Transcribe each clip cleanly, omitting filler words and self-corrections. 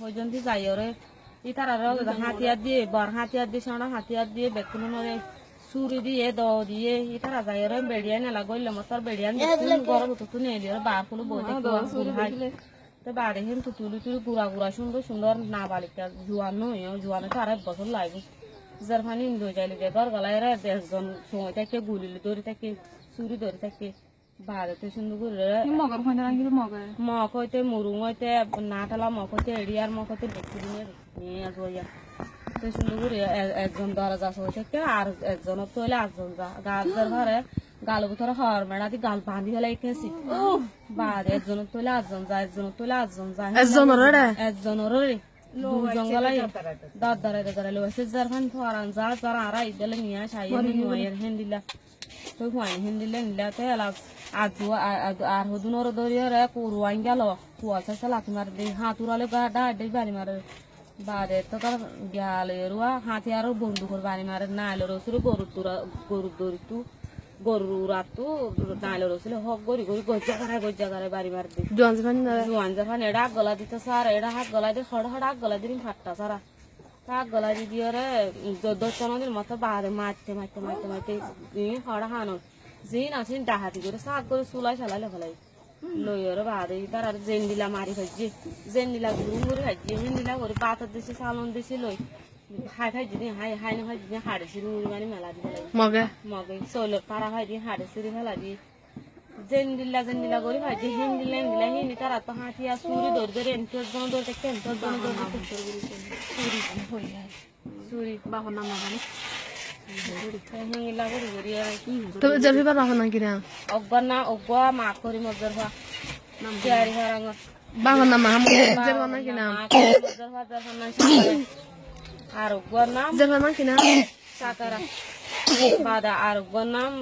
পর্যন্ত যাই ওরে ইতারা হাতিয়ার দিয়ে বর হাতিয়ার দিয়ে সোনা হাতিয়ার দিয়ে বেকুন চুরি দিয়ে দ দিয়ে ইতারা যাই ওরে বেড়িয়া নেলা গইলে মতর বেড়িয়া গরম তো নেলি ওরে বার কোনো বই তো বাড়ি হেন তো তুলি তুলি গুড়া গুড়া সুন্দর সুন্দর না বালিকা জোয়ান জোয়ানে তো আর 1 বছর লাগবে যার ফানি ইন্দো যাইলে ঘর গলায় 10 জন সময় থেকে গুলিলে ধরে থাকে চুরি ধরে থাকে বাড়িতে সুন্দর করে মগর হয় না কিন্তু মগ হইতে মুরুং হইতে না ঠালা মগ হইতে এড়িয়ার মগ হইতে দেখতে নিয়ে জয়া তো সুন্দর করে একজন দরজা সই থেকে আর একজনের তো হইলে 8 জন যা গাছের ঘরে গাল ভিতরে হর মেড়া দি গাল বাঁধি ফেলে এঁকেছি বাদ একজনের তো হইলে 8 জন যায় একজনের তো হইলে 8 জন যায় একজনের জঙ্গলাই দাঁড়ায় দাঁড়ায় লোসে যার খান ফরান যা যারা আর ইদলে নিয়ে সাইয়ে নিয়ে হেন্দিলা তো হুয়াই হেন্দিলে নিলাতে আর হদুনর দরিয়া রে কুরওয়াই গেল কুয়াশা সালাত মার দে হাতুরালে গাডা দে বাড়ি মারে বাদে তো তার গেলে রুয়া হাতি আর বন্দুকর বাড়ি মারে নাইলে রসুর গরু দরিতু গরু রাতু নাইলে রসুল হক গরি গরি গজ্জা করে বাড়ি মার দে জোয়ান জাফান এডা হাত গলা দিতে সার এডা হাত গলা দিয়ে হড় হড় হাত গলা দিন ফাটটা সারা হাত গলা দিয়ে রে 14 দিন মতো বাদে মারতে মারতে মারতে মারতে হড় হানো জিন আছেন ডাহাতি করে সাত করে চুলাই চালালে ফেলাই লই ওরে বাদে তার আর জেন দিলা মারি ভাজি জেন দিলা গুরু মুড়ি ভাজি জেন দিলা করে পাতা দিছে সালন দিছে লই হাই ভাজি দি হাই হাই না ভাজি দি হাড়েছি মুড়ি মানে মেলা দি ফেলাই মগে সোলর পাড়া ভাই দি হাড়েছি দি ফেলা দি জেন দিলা করে ভাজি হেন দিলা হেন তার তো হাতিয়া চুরি ধরে ধরে এন্টর জন ধরে থেকে এন্টর জন ধরে চুরি হই যায় চুরি বাহনা মাগানি তো জলবি বাবা না কিনা অগনা অগা মা করি মজর হওয়া নাম তিয়ারি হরাঙ্গ বাবা না মাহমুদ জলবা না কিনা মজর হওয়া যখন না আর অগর নাম জলবা না কিনা সাতারা বাদা আর অগর নাম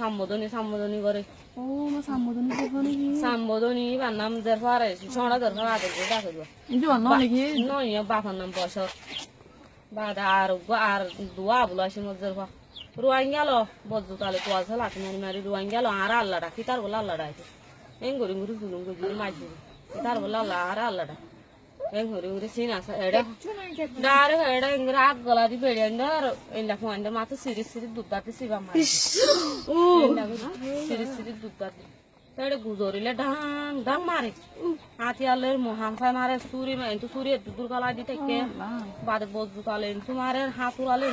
সম্বোধনী করে ও মা সম্বোধনী বার নাম দরফারে সোনা দরফার আদর করে ডাকে নয় বাবার নাম বসর বাদা আর দোয়া বলো আসে মজর হওয়া রুয়াই গেল বজ্জু তালে কুয়াশা লাঠি মারি মারি রুয়াই গেল আর আল্লাহ ডাকি তার বলে আল্লাহ ডাকে এং গরি মুড়ি জুলুম গজুরি মাছ তার বলে আল্লাহ আর আল্লাহ ডাক এং হরি উড়ে সিন আসা এডা ডারে এডা ইংরা আগ গলা দি বেড়ে আর এন্ডা ফুয়ান্ডা মাথা সিরি সিরি দুধ সিবা মারি ও সিরি দুধ দাতে তাড়ে গুজরিলে ডাং ডাং মারে হাতি আলের মহামফায় মারে চুরি তো চুরি দূর গলা দি থেকে বাদে বজ্জু তালে মারে হাতুরালে